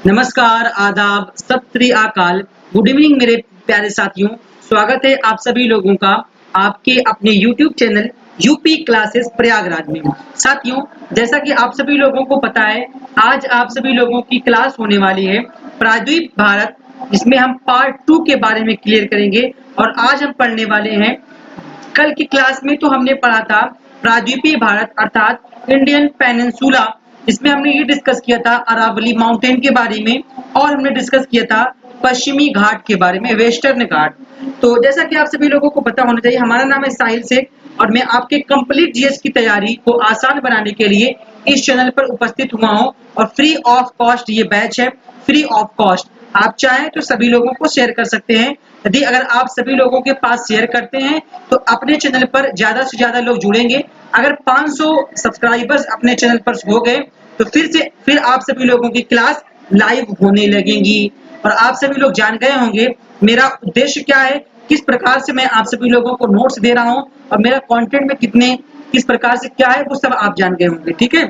नमस्कार, आदाब, सत श्री अकाल, गुड इवनिंग मेरे प्यारे साथियों। स्वागत है आप सभी लोगों का आपके अपने YouTube channel UP classes Prayagraj में। साथियों, जैसा कि आप सभी लोगों को पता है, आज आप सभी लोगों की क्लास होने वाली है प्रायद्वीप भारत, जिसमें हम पार्ट 2 के बारे में क्लियर करेंगे। और आज हम पढ़ने वाले हैं, कल की क्लास में तो हमने पढ़ा था प्रायद्वीपीय भारत अर्थात इंडियन पेनिनसुला, इसमें हमने ये डिस्कस किया था अरावली माउंटेन के बारे में, और हमने डिस्कस किया था पश्चिमी घाट के बारे में, वेस्टर्न घाट। तो जैसा कि आप सभी लोगों को पता होना चाहिए, हमारा नाम है साहिल शेख और मैं आपके कंप्लीट जीएस की तैयारी को आसान बनाने के लिए इस चैनल पर उपस्थित हुआ हूं। और फ्री ऑफ कॉस्ट ये बैच है, फ्री ऑफ कॉस्ट। आप चाहें तो सभी लोगों को शेयर कर सकते हैं। यदि अगर आप सभी लोगों के पास शेयर करते हैं तो अपने चैनल पर ज्यादा से ज्यादा लोग जुड़ेंगे। अगर 500 सब्सक्राइबर्स अपने चैनल पर हो गए तो फिर आप सभी लोगों की क्लास लाइव होने लगेंगी। और आप सभी लोग जान गए होंगे मेरा उद्देश्य क्या है, किस प्रकार से मैं आप सभी लोगों को नोट्स दे रहा हूं और मेरा कंटेंट में किस प्रकार से क्या है, वो सब आप जान गए होंगे। ठीक है,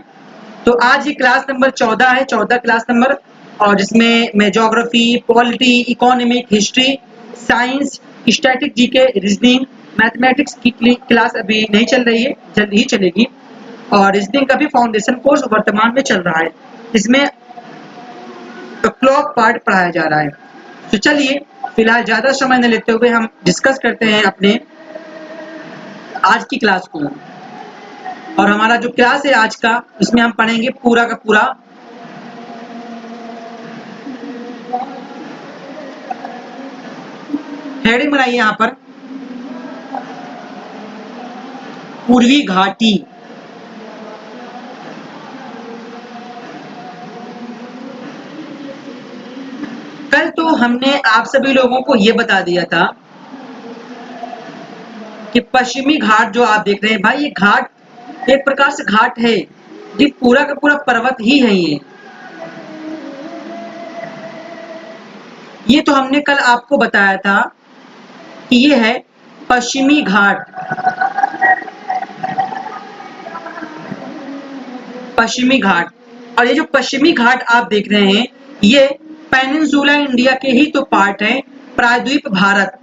तो आज ये क्लास नंबर 14 है, 14 क्लास नंबर, और जिसमें मैं geography, polity, economic, history, science, static, GK, reasoning, mathematics की क्लास अभी नहीं चल रही है, जल्द ही चलेगी। और रीजनिंग का भी फाउंडेशन कोर्स वर्तमान में चल रहा है, इसमें क्लॉक पार्ट पढ़ाया जा रहा है। तो चलिए फिलहाल ज्यादा समय न लेते हुए हम डिस्कस करते हैं अपने आज की क्लास को। और हमारा जो क्लास है आज का, इसमें हम पढ़ेंगे पूरा का पूरा हेडिंग बनाइए यहाँ पर, पूर्वी घाटी। कल तो हमने आप सभी लोगों को यह बता दिया था कि पश्चिमी घाट जो आप देख रहे हैं भाई, ये घाट एक प्रकार से घाट है, ये पूरा का पूरा पर्वत ही है। ये तो हमने कल आपको बताया था कि ये है पश्चिमी घाट। पश्चिमी घाट, और ये जो पश्चिमी घाट आप देख रहे हैं, ये पेनिनसुला इंडिया के ही तो पार्ट है, प्रायद्वीप भारत।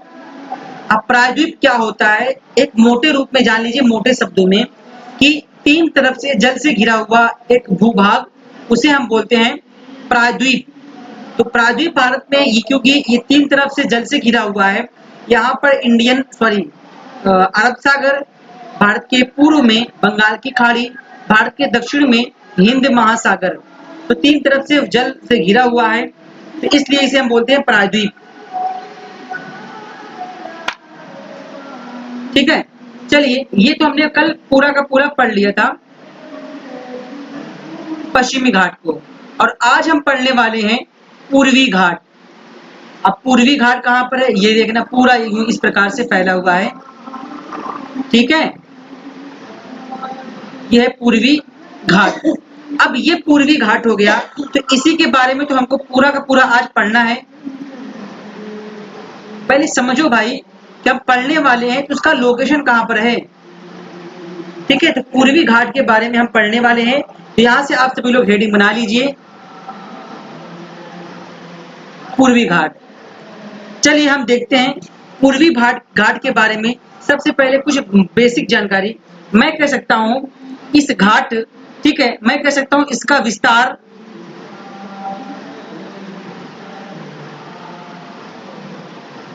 अब प्रायद्वीप क्या होता है, एक मोटे रूप में जान लीजिए, मोटे शब्दों में, कि तीन तरफ से जल से घिरा हुआ एक भूभाग, उसे हम बोलते हैं प्रायद्वीप। तो प्रायद्वीप भारत में ये, क्योंकि ये तीन तरफ से जल से घिरा हुआ है, यहाँ पर अरब सागर, भारत के पूर्व में बंगाल की खाड़ी, भारत के दक्षिण में हिंद महासागर, तो तीन तरफ से जल से घिरा हुआ है, तो इसलिए इसे हम बोलते हैं प्रायद्वीप। ठीक है, चलिए, ये तो हमने कल पूरा का पूरा पढ़ लिया था पश्चिमी घाट को, और आज हम पढ़ने वाले हैं पूर्वी घाट। अब पूर्वी घाट कहां पर है, ये देखना, पूरा इस प्रकार से फैला हुआ है। ठीक है, यह है पूर्वी घाट। अब ये पूर्वी घाट हो गया, तो इसी के बारे में तो हमको पूरा का पूरा आज पढ़ना है। पहले समझो भाई कि हम पढ़ने वाले हैं तो उसका लोकेशन कहां पर है। ठीक है, तो पूर्वी घाट के बारे में हम पढ़ने वाले हैं, तो यहां से आप सभी लोग हेडिंग बना लीजिए, पूर्वी घाट। चलिए हम देखते हैं पूर्वी घाट के बारे में। सबसे पहले कुछ बेसिक जानकारी मैं कह सकता हूं, इस घाट, ठीक है, मैं कह सकता हूं इसका विस्तार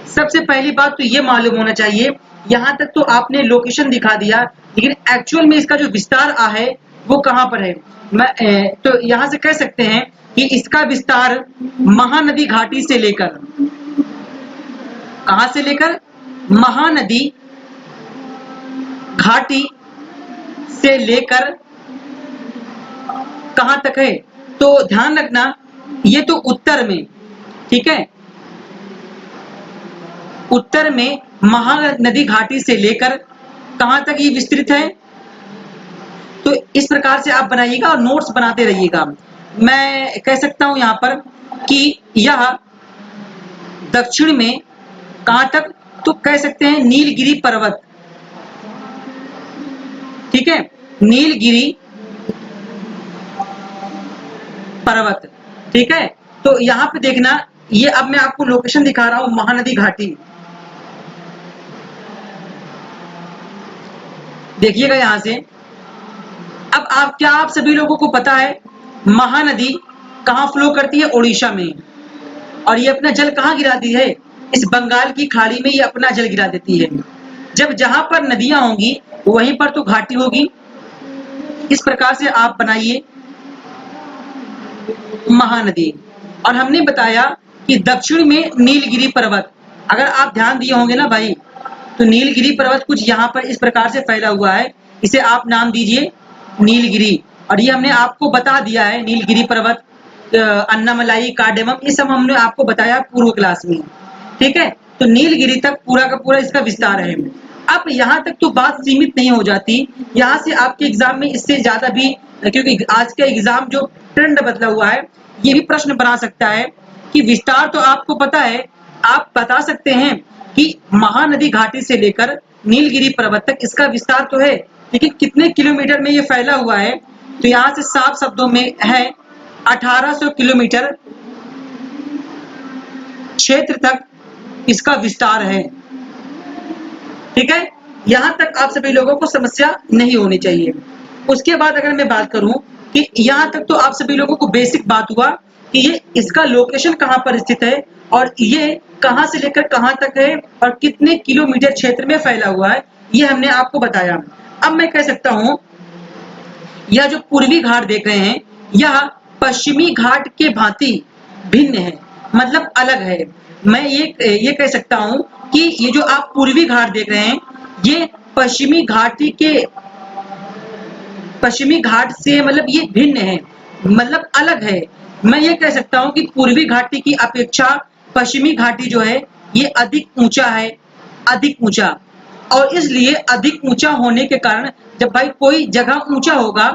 सबसे पहली बात तो ये मालूम होना चाहिए, यहां तक तो आपने लोकेशन दिखा दिया, लेकिन एक्चुअल में इसका जो विस्तार है वो कहां पर है। मैं तो यहां से कह सकते हैं कि इसका विस्तार महानदी घाटी से लेकर, कहां से लेकर, महानदी घाटी से लेकर कहां तक है, तो ध्यान रखना ये तो उत्तर में, ठीक है, उत्तर में महानदी घाटी से लेकर कहां तक ये विस्तृत है। तो इस प्रकार से आप बनाइएगा और नोट्स बनाते रहिएगा। मैं कह सकता हूं यहां पर कि यह दक्षिण में कहां तक, तो कह सकते हैं नीलगिरी पर्वत। ठीक है, नीलगिरी पर्वत, ठीक है, तो यहाँ पे देखना, ये अब मैं आपको लोकेशन दिखा रहा हूँ, महानदी घाटी। देखिएगा यहाँ से। अब आप सभी लोगों को पता है महानदी कहाँ फ्लो करती है? उड़ीसा में। और ये अपना जल कहाँ गिराती है? इस बंगाल की खाड़ी में ये अपना जल गिरा देती है। जब जहां पर नदियां होंगी वहीं पर तो घाटी होगी। इस प्रकार से आप बनाइए महानदी। और हमने बताया कि दक्षिण में नीलगिरी पर्वत, अगर आप ध्यान दिए होंगे ना भाई, तो नीलगिरी पर्वत कुछ यहाँ पर इस प्रकार से फैला हुआ है, इसे आप नाम दीजिए नीलगिरी। और ये हमने आपको बता दिया है, नीलगिरी पर्वत, अन्नामलाई, कार्डेमम, ये सब हमने आपको बताया पूर्व क्लास में। ठीक है, तो नीलगिरी तक पूरा का पूरा इसका विस्तार है। अब यहाँ तक तो बात सीमित नहीं हो जाती, यहाँ से आपके एग्जाम में इससे ज्यादा भी, क्योंकि आज का एग्जाम जो ट्रेंड बदला हुआ है, ये भी प्रश्न बना सकता है कि विस्तार तो आपको पता है, आप बता सकते हैं कि महानदी घाटी से लेकर नीलगिरी पर्वत तक इसका विस्तार तो है, लेकिन कितने किलोमीटर में ये फैला हुआ है? तो यहाँ से साफ शब्दों में है 1800 किलोमीटर क्षेत्र तक इसका विस्तार है। ठीक है, यहां तक आप सभी लोगों को समस्या नहीं होनी चाहिए। उसके बाद अगर मैं बात करूं कि यहां तक तो आप सभी लोगों को बेसिक बात हुआ कि ये इसका लोकेशन कहां पर स्थित है और ये कहां से लेकर कहां तक है और कितने किलोमीटर क्षेत्र में फैला हुआ है, ये हमने आपको बताया। अब मैं कह सकता हूं यह जो पूर्वी घाट देख रहे हैं यह पश्चिमी घाट के भांति भिन्न है, मतलब अलग है। मैं ये कह सकता हूं कि ये जो आप पूर्वी घाट देख रहे हैं ये पश्चिमी घाट से मतलब ये भिन्न है, मतलब अलग है। मैं ये कह सकता हूं कि पूर्वी घाटी की अपेक्षा पश्चिमी घाटी जो है ये अधिक ऊंचा है, अधिक ऊंचा। और इसलिए अधिक ऊंचा होने के कारण जब भाई कोई जगह ऊंचा होगा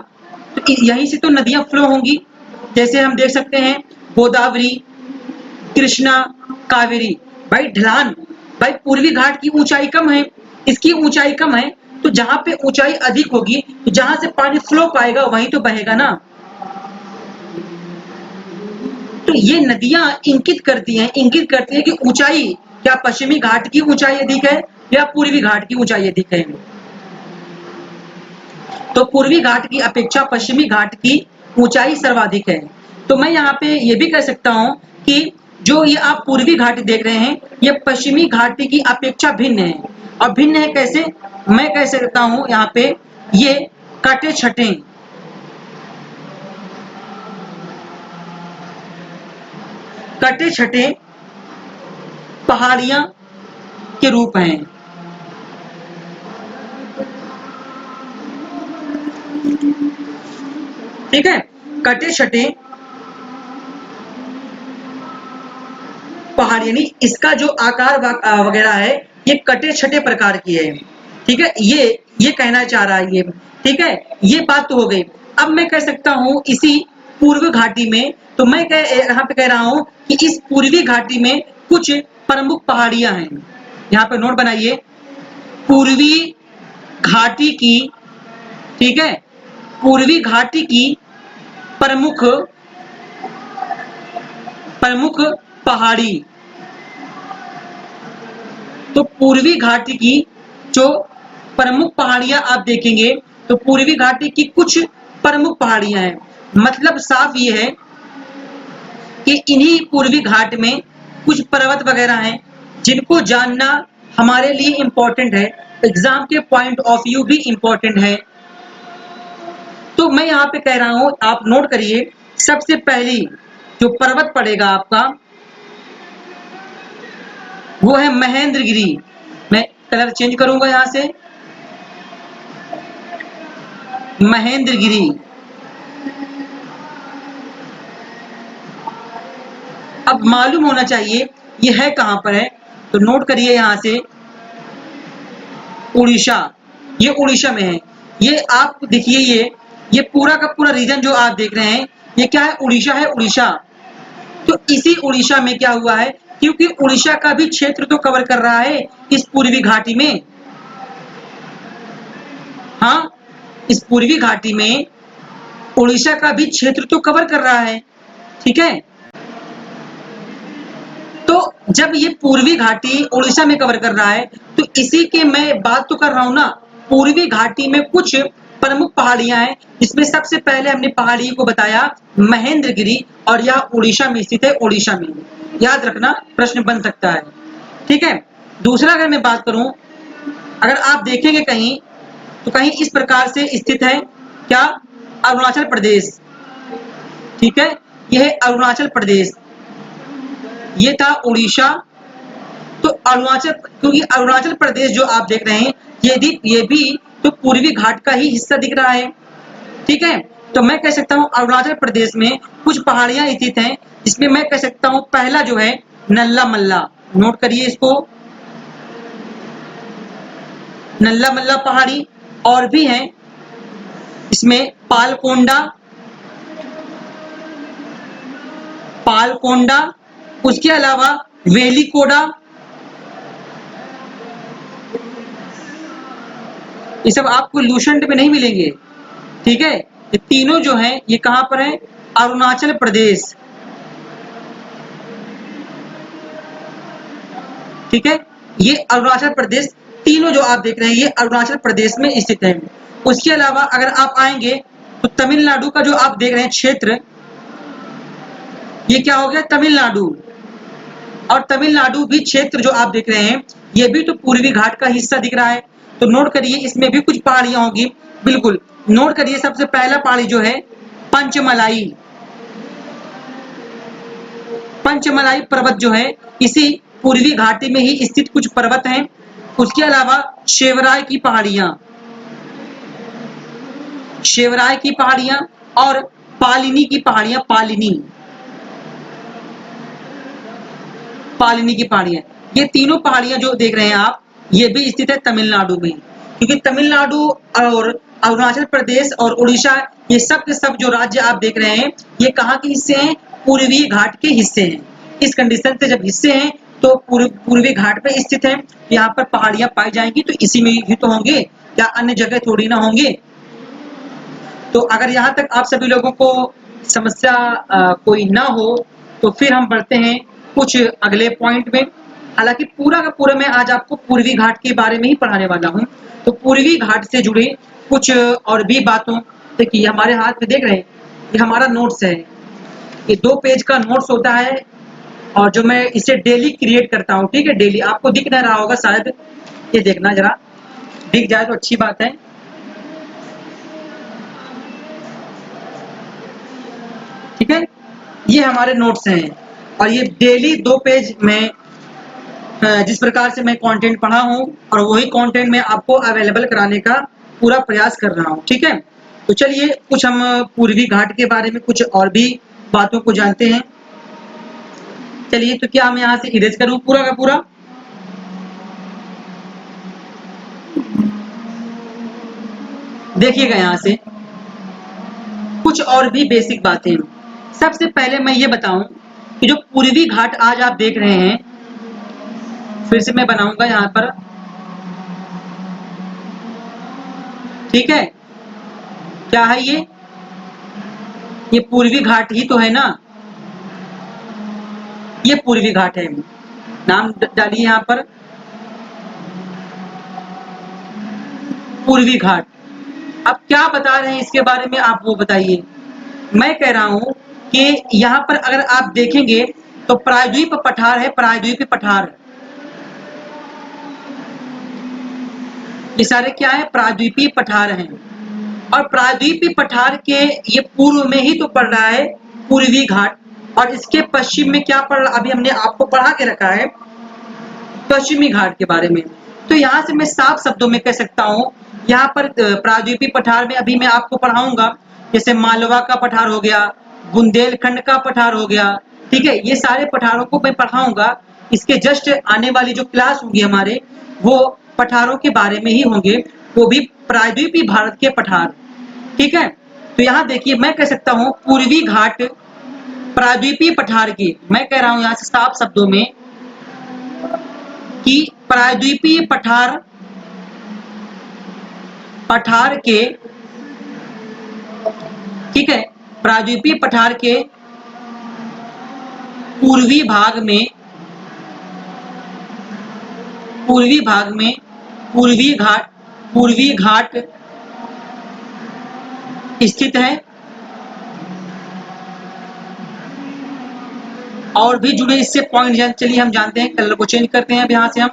तो यहीं से तो नदियां फ्लो होंगी। जैसे हम देख सकते हैं गोदावरी, कृष्णा, कावेरी। भाई ढलान, भाई पूर्वी घाट की ऊंचाई कम है, इसकी ऊंचाई कम है, तो जहां पे ऊंचाई अधिक होगी तो जहां से पानी फ्लो पाएगा वहीं तो बहेगा ना। तो ये नदियां इंगित करती हैं कि ऊंचाई क्या पश्चिमी घाट की ऊंचाई अधिक है या पूर्वी घाट की ऊंचाई अधिक है। तो पूर्वी घाट की अपेक्षा पश्चिमी घाट की ऊंचाई सर्वाधिक है। तो मैं यहाँ पे ये भी कह सकता हूँ कि जो ये आप पूर्वी घाटी देख रहे हैं ये पश्चिमी घाटी की अपेक्षा भिन्न है। और भिन्न है कैसे? मैं कह सकता हूँ यहाँ पे ये कटे छटे पहाड़ियां के रूप हैं। ठीक है, कटे छटे पहाड़, यानी इसका जो आकार वगैरह है ये कटे छटे प्रकार की है। ठीक है, ये कहना चाह रहा है ये। ठीक है, ये बात तो हो गई। अब मैं कह सकता हूँ इसी पूर्व घाटी में, तो मैं यहाँ पे कह रहा हूँ कि इस पूर्वी घाटी में कुछ प्रमुख पहाड़ियां हैं। यहाँ पे नोट बनाइए, पूर्वी घाटी की, ठीक है, पूर्वी घाटी की प्रमुख पहाड़ी। तो पूर्वी घाटी की जो प्रमुख पहाड़ियां आप देखेंगे तो पूर्वी घाटी की कुछ प्रमुख पहाड़ियां हैं। मतलब साफ ये है कि इन्हीं पूर्वी घाट में कुछ पर्वत वगैरह हैं जिनको जानना हमारे लिए इम्पोर्टेंट है, एग्जाम के पॉइंट ऑफ व्यू भी इम्पोर्टेंट है। तो मैं यहाँ पे कह रहा हूं, आप नोट करिए, सबसे पहली जो पर्वत पड़ेगा आपका वो है महेंद्रगिरी। मैं कलर चेंज करूंगा यहां से, महेंद्रगिरी। अब मालूम होना चाहिए ये है कहां पर है, तो नोट करिए यहां से उड़ीसा, ये उड़ीसा में है। ये आप देखिए ये पूरा का पूरा रीजन जो आप देख रहे हैं ये क्या है? उड़ीसा है, उड़ीसा। तो इसी उड़ीसा में क्या हुआ है, क्योंकि उड़ीसा का भी क्षेत्र तो कवर कर रहा है इस पूर्वी घाटी में। हाँ, इस पूर्वी घाटी में उड़ीसा का भी क्षेत्र तो कवर कर रहा है। ठीक है, जब ये पूर्वी घाटी उड़ीसा में कवर कर रहा है तो इसी के मैं बात तो कर रहा हूं ना। पूर्वी घाटी में कुछ प्रमुख पहाड़ियां हैं, जिसमें सबसे पहले हमने पहाड़ी को बताया महेंद्रगिरी, और यह उड़ीसा में स्थित है। उड़ीसा में याद रखना, प्रश्न बन सकता है। ठीक है। दूसरा अगर मैं बात करूं, अगर आप देखेंगे कहीं तो कहीं इस प्रकार से स्थित है, क्या? अरुणाचल प्रदेश। ठीक है, यह है अरुणाचल प्रदेश। ये था उड़ीसा। तो अरुणाचल, क्योंकि अरुणाचल प्रदेश जो आप देख रहे हैं ये भी तो पूर्वी घाट का ही हिस्सा दिख रहा है। ठीक है, तो मैं कह सकता हूं अरुणाचल प्रदेश में कुछ पहाड़ियां स्थित हैं, जिसमें मैं कह सकता हूं पहला जो है नल्ला मल्ला। नोट करिए इसको, नल्ला मल्ला पहाड़ी। और भी हैं इसमें पालकोंडा, पालकोंडा, उसके अलावा वेलिकोडा। ये सब आपको लूसेंट में नहीं मिलेंगे। ठीक है, ये तीनों जो हैं ये कहां पर है? अरुणाचल प्रदेश। ठीक है, ये अरुणाचल प्रदेश, तीनों जो आप देख रहे हैं ये अरुणाचल प्रदेश में स्थित है। उसके अलावा अगर आप आएंगे तो तमिलनाडु का जो आप देख रहे हैं क्षेत्र, ये क्या हो गया? तमिलनाडु। और तमिलनाडु भी क्षेत्र जो आप देख रहे हैं ये भी तो पूर्वी घाट का हिस्सा दिख रहा है। तो नोट करिए इसमें भी कुछ पहाड़ियां होगी। बिल्कुल नोट करिए, सबसे पहला पहाड़ी जो है पंचमलाई। पंचमलाई पर्वत जो है इसी पूर्वी घाटी में ही स्थित कुछ पर्वत हैं। उसके अलावा शेवराय की पहाड़ियां, शेवराय की पहाड़ियां और पालिनी की पहाड़ियां, पालिनी, पालिनी की पहाड़ियां, ये तीनों पहाड़ियां जो देख रहे हैं आप ये भी स्थित है तमिलनाडु में। क्योंकि तमिलनाडु और अरुणाचल प्रदेश और उड़ीसा, ये सब के सब जो राज्य आप देख रहे हैं ये कहाँ के हिस्से हैं? पूर्वी घाट के हिस्से हैं। इस कंडीशन से जब हिस्से हैं तो पूर्वी घाट पे स्थित है, यहाँ पर पहाड़ियां पाई जाएंगी तो इसी में ही तो होंगे, क्या अन्य जगह थोड़ी ना होंगे। तो अगर यहाँ तक आप सभी लोगों को समस्या कोई ना हो तो फिर हम बढ़ते हैं कुछ अगले पॉइंट में। हालांकि पूरा का पूरा मैं आज आपको पूर्वी घाट के बारे में ही पढ़ाने वाला हूँ। तो पूर्वी घाट से जुड़े कुछ और भी बातों, देखिए हमारे हाथ में देख रहे हैं ये हमारा नोट्स है। ये 2 पेज का नोट्स होता है और जो मैं इसे डेली क्रिएट करता हूँ। ठीक है, डेली आपको दिख ना रहा होगा शायद, ये देखना जरा, दिख जाए तो अच्छी बात है। ठीक है, ये हमारे नोट्स हैं और ये डेली 2 पेज में जिस प्रकार से मैं कंटेंट पढ़ा हूँ और वही कंटेंट मैं आपको अवेलेबल कराने का पूरा प्रयास कर रहा हूँ। ठीक है, तो चलिए कुछ हम पूर्वी घाट के बारे में कुछ और भी बातों को जानते हैं। चलिए, तो क्या मैं यहाँ से इरेज करूँ पूरा का पूरा? देखिएगा यहाँ से कुछ और भी बेसिक बातें। सबसे पहले मैं ये बताऊं कि जो पूर्वी घाट आज आप देख रहे हैं, फिर से मैं बनाऊंगा यहाँ पर। ठीक है, क्या है ये पूर्वी घाट ही तो है ना, ये पूर्वी घाट है। नाम डालिए यहाँ पर पूर्वी घाट। अब क्या बता रहे हैं इसके बारे में आप वो बताइए। मैं कह रहा हूं कि यहाँ पर अगर आप देखेंगे तो प्रायद्वीप पठार है, प्रायद्वीप पठार। ये सारे क्या है? प्रायद्वीपीय पठार हैं। और प्रायद्वीपीय पठार के ये पूर्व में ही तो पड़ रहा है पूर्वी घाट, और इसके पश्चिम में क्या पड़ रहा, अभी हमने आपको पढ़ा के रखा है पश्चिमी घाट के बारे में। तो यहाँ से मैं साफ शब्दों में कह सकता हूँ, यहाँ पर प्रायद्वीपीय पठार में अभी मैं आपको पढ़ाऊंगा, जैसे मालवा का पठार हो गया, बुंदेलखंड का पठार हो गया। ठीक है, ये सारे पठारों को मैं पढ़ाऊंगा। इसके जस्ट आने वाली जो क्लास होंगी हमारे, वो पठारों के बारे में ही होंगे, वो भी प्रायद्वीपीय भारत के पठार। ठीक है, तो यहाँ देखिए मैं कह सकता हूँ पूर्वी घाट प्रायद्वीपीय पठार की, मैं कह रहा हूँ यहाँ से साफ शब्दों में कि प्रायद्वीपीय पठार, पठार के, ठीक है, प्रायद्वीपीय पठार के पूर्वी भाग में पूर्वी भाग में पूर्वी घाट स्थित है। और भी जुड़े इससे पॉइंट, चलिए हम जानते हैं, कलर को चेंज करते हैं अब यहाँ से हम।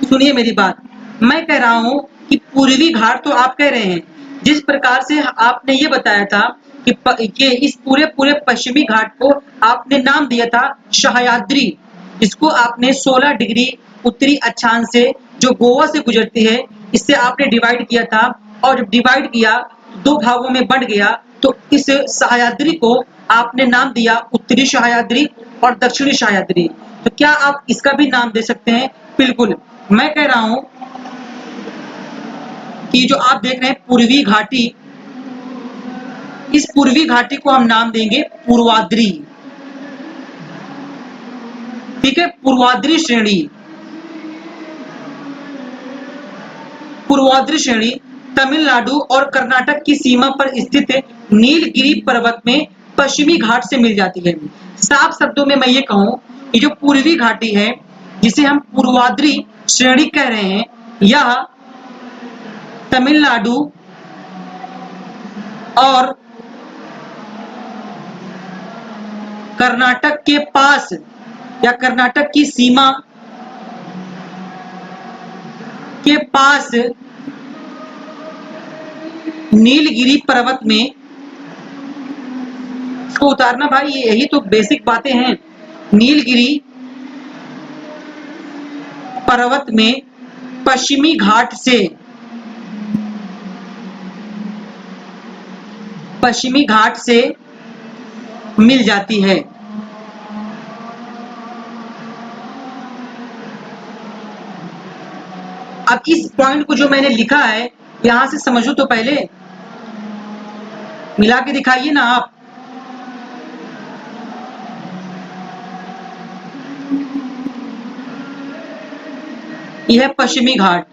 सुनिए मेरी बात, मैं कह रहा हूं कि पूर्वी घाट तो आप कह रहे हैं, जिस प्रकार से आपने ये बताया था कि इस पूरे पश्चिमी घाट को आपने नाम दिया था सह्याद्री, इसको आपने 16 डिग्री उत्तरी अक्षांश से जो गोवा से गुजरती है इससे आपने डिवाइड किया था, और जब डिवाइड किया दो भागों में बढ़ गया, तो इस सह्याद्री को आपने नाम दिया उत्तरी सह्याद्री और दक्षिणी सह्याद्री। तो क्या आप इसका भी नाम दे सकते हैं? बिल्कुल, मैं कह रहा हूं कि जो आप देख रहे हैं पूर्वी घाटी, इस पूर्वी घाटी को हम नाम देंगे पूर्वाद्री। ठीक है, पूर्वाद्री श्रेणी। पूर्वाद्री श्रेणी तमिलनाडु और कर्नाटक की सीमा पर स्थित नीलगिरी पर्वत में पश्चिमी घाट से मिल जाती है। साफ शब्दों में मैं ये कहूं कि जो पूर्वी घाटी है जिसे हम पूर्वाद्री श्रेणी कह रहे हैं, यह तमिलनाडु और कर्नाटक के पास या कर्नाटक की सीमा के पास नीलगिरी पर्वत में, इसको उतारना भाई, यही तो बेसिक बातें हैं। नीलगिरी पर्वत में पश्चिमी घाट से मिल जाती है। अब इस पॉइंट को जो मैंने लिखा है यहां से समझो तो पहले, मिला के दिखाइए ना आप। यह है पश्चिमी घाट,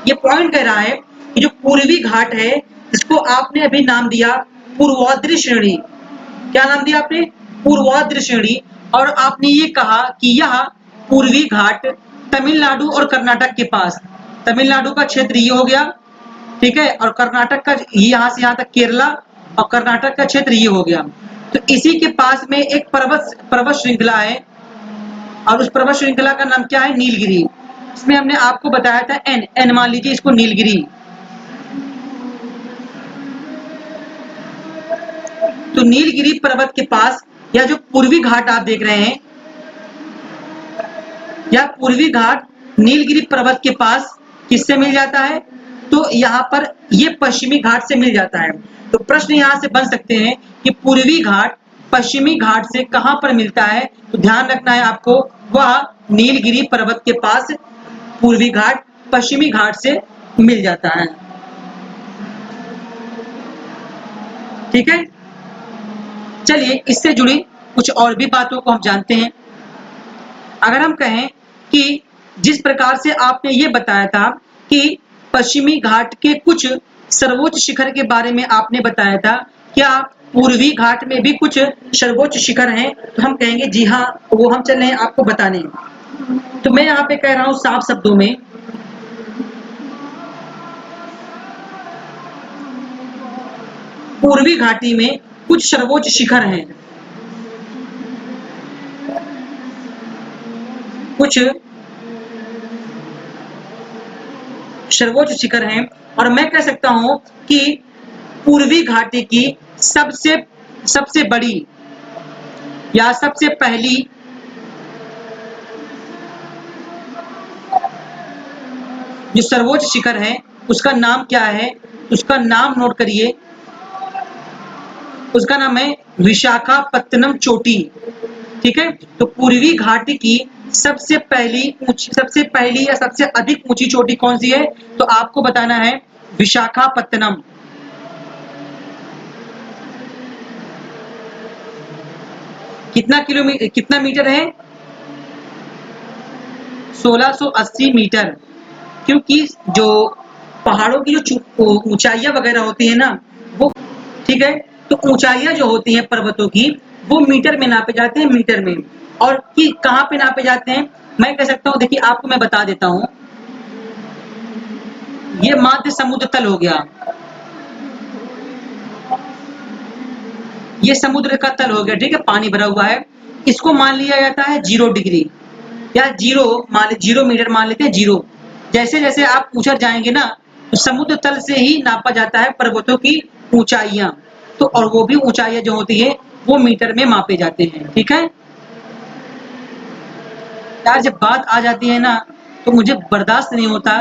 ये पॉइंट कह रहा है कि जो पूर्वी घाट है इसको आपने अभी नाम दिया पूर्वाद्री श्रेणी। क्या नाम दिया आपने? पूर्वाद्री श्रेणी। और आपने ये कहा कि यह पूर्वी घाट तमिलनाडु और कर्नाटक के पास, तमिलनाडु का क्षेत्र ये हो गया, ठीक है, और कर्नाटक का यहां से यहां तक केरला, और कर्नाटक का क्षेत्र ये हो गया। तो इसी के पास में एक पर्वत श्रृंखला है, और उस पर्वत श्रृंखला का नाम क्या है? नीलगिरी। इसमें हमने आपको बताया था एन मान लीजिए इसको नीलगिरी। तो नीलगिरी पर्वत के पास या जो पूर्वी घाट आप देख रहे हैं, या पूर्वी घाट नीलगिरी पर्वत के पास किससे मिल जाता है? तो यहाँ पर ये पश्चिमी घाट से मिल जाता है। तो प्रश्न यहाँ से बन सकते हैं कि पूर्वी घाट पश्चिमी घाट से कहां पर मिलता है? तो ध्यान रखना है आपको, वह नीलगिरी पर्वत के पास पूर्वी घाट पश्चिमी घाट से मिल जाता है। ठीक है, चलिए इससे जुड़ी कुछ और भी बातों को हम जानते हैं। अगर हम कहें कि जिस प्रकार से आपने ये बताया था कि पश्चिमी घाट के कुछ सर्वोच्च शिखर के बारे में आपने बताया था, क्या पूर्वी घाट में भी कुछ सर्वोच्च शिखर हैं? तो हम कहेंगे जी हाँ, वो हम चल रहे हैं आपको बताने। तो मैं यहाँ पे कह रहा हूं साफ शब्दों में, पूर्वी घाटी में कुछ सर्वोच्च शिखर हैं, कुछ सर्वोच्च शिखर हैं, और मैं कह सकता हूं कि पूर्वी घाटी की सबसे बड़ी या सबसे पहली जो सर्वोच्च शिखर है उसका नाम क्या है? उसका नाम नोट करिए, उसका नाम है विशाखापत्तनम चोटी। ठीक है, तो पूर्वी घाटी की सबसे पहली या सबसे अधिक ऊंची चोटी कौन सी है? तो आपको बताना है विशाखापत्तनम। कितना मीटर है? 1680 मीटर। क्योंकि जो पहाड़ों की जो ऊंचाइयां वगैरह होती है ना, वो, ठीक है, तो ऊंचाइयां जो होती हैं पर्वतों की वो मीटर में नापे जाते हैं, मीटर में। और कि कहाँ पे नापे जाते हैं, मैं कह सकता हूँ, देखिए आपको मैं बता देता हूँ। ये माध्य समुद्र तल हो गया, ये समुद्र का तल हो गया, ठीक है, पानी भरा हुआ है। इसको मान लिया जाता है 0 डिग्री या 0 मीटर मान लेते हैं, 0। जैसे जैसे आप ऊंचा जाएंगे ना, तो समुद्र तल से ही नापा जाता है पर्वतों की ऊंचाइयां। तो और वो भी ऊंचाइयां जो होती है वो मीटर में मापे जाते हैं, ठीक है यार। जब बात आ जाती है ना, तो मुझे बर्दाश्त नहीं होता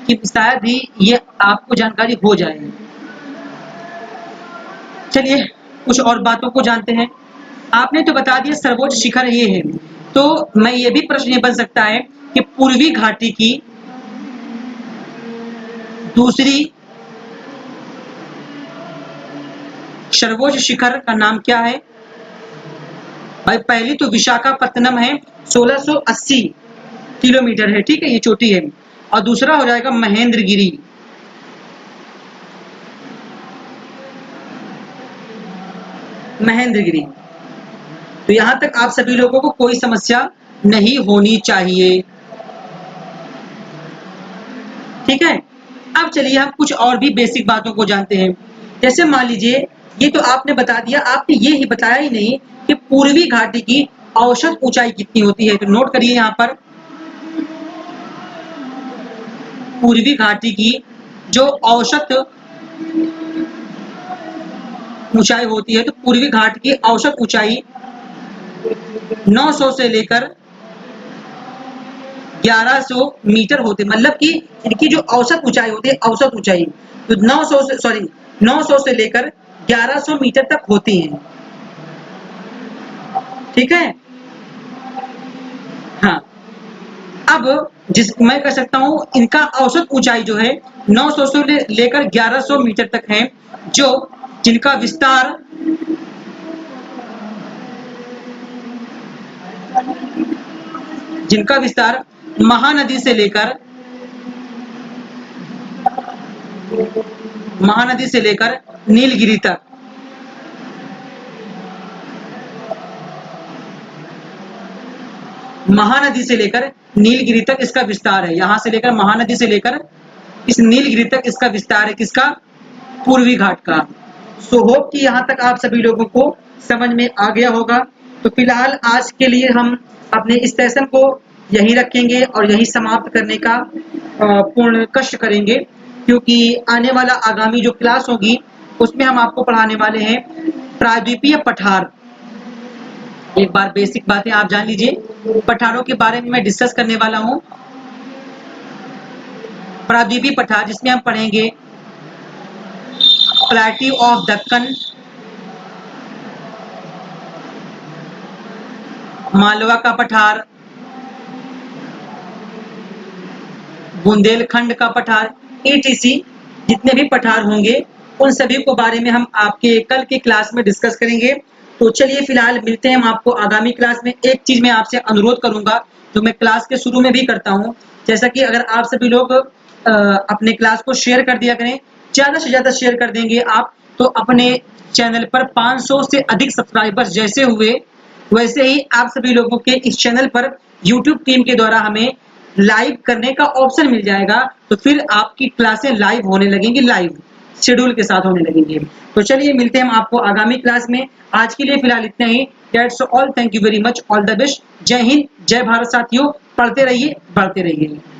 कि शायद ही ये आपको जानकारी हो जाए। चलिए कुछ और बातों को जानते हैं। आपने तो बता दिया सर्वोच्च शिखर ये है, तो मैं ये भी प्रश्न बन सकता है कि पूर्वी घाटी की दूसरी सर्वोच्च शिखर का नाम क्या है? भाई पहली तो विशाखापत्तनम है, 1680 किलोमीटर है, ठीक है, ये चोटी है। और दूसरा हो जाएगा महेंद्रगिरी। महेंद्रगिरी। तो यहां तक आप सभी लोगों को कोई समस्या नहीं होनी चाहिए, ठीक है। अब चलिए हम कुछ और भी बेसिक बातों को जानते हैं। जैसे मान लीजिए, ये तो आपने बता दिया, आपने ये ही बताया ही नहीं कि पूर्वी घाटी की औसत ऊंचाई कितनी होती है। तो नोट करिए यहाँ पर, पूर्वी घाटी की जो औसत ऊंचाई होती है, तो पूर्वी घाट की औसत ऊंचाई 900 से लेकर 1100 मीटर होती है। मतलब कि इनकी जो औसत ऊंचाई होती है, औसत ऊंचाई तो 900 से लेकर 1100 मीटर तक होती है, ठीक है। हाँ, अब मैं कह सकता हूँ इनका औसत ऊंचाई जो है 900 से लेकर 1100 मीटर तक है, जो जिनका विस्तार महानदी से लेकर नीलगिरी तक, महानदी से लेकर नीलगिरी तक इसका विस्तार है। यहां से लेकर महानदी से लेकर इस नीलगिरी तक इसका विस्तार है, किसका? पूर्वी घाट का। सो होप कि यहाँ तक आप सभी लोगों को समझ में आ गया होगा। तो फिलहाल आज के लिए हम अपने इस सेशन को यही रखेंगे और यही समाप्त करने का पूर्ण कष्ट करेंगे, क्योंकि आने वाला आगामी जो क्लास होगी उसमें हम आपको पढ़ाने वाले हैं प्रायद्वीपीय पठार। एक बार बेसिक बातें आप जान लीजिए, पठारों के बारे में मैं डिस्कस करने वाला हूं। प्रायद्वीपीय पठार, जिसमें हम पढ़ेंगे प्लेट्यू ऑफ दक्कन, मालवा का पठार, बुंदेलखंड का पठार, etc। जितने भी पठार होंगे उन सभी को बारे में हम आपके कल की क्लास में डिस्कस करेंगे। तो चलिए फिलहाल मिलते हैं हम आपको आगामी क्लास में। एक चीज मैं आपसे अनुरोध करूंगा, जो मैं क्लास के शुरू में भी करता हूं, जैसा कि अगर आप सभी लोग अपने क्लास को शेयर कर दिया करें, ज्यादा से ज्यादा शेयर कर देंगे आप, तो अपने चैनल पर 500 से अधिक सब्सक्राइबर्स जैसे हुए, वैसे ही आप सभी लोगों के इस चैनल पर YouTube टीम के द्वारा हमें लाइव करने का ऑप्शन मिल जाएगा। तो फिर आपकी क्लासें लाइव होने लगेंगी, लाइव शेड्यूल के साथ होने लगेंगे। तो चलिए मिलते हैं हम आपको आगामी क्लास में। आज के लिए फिलहाल इतना ही। That's all, thank you very much, all the best. जय हिंद, जय भारत साथियों। पढ़ते रहिए, बढ़ते रहिए।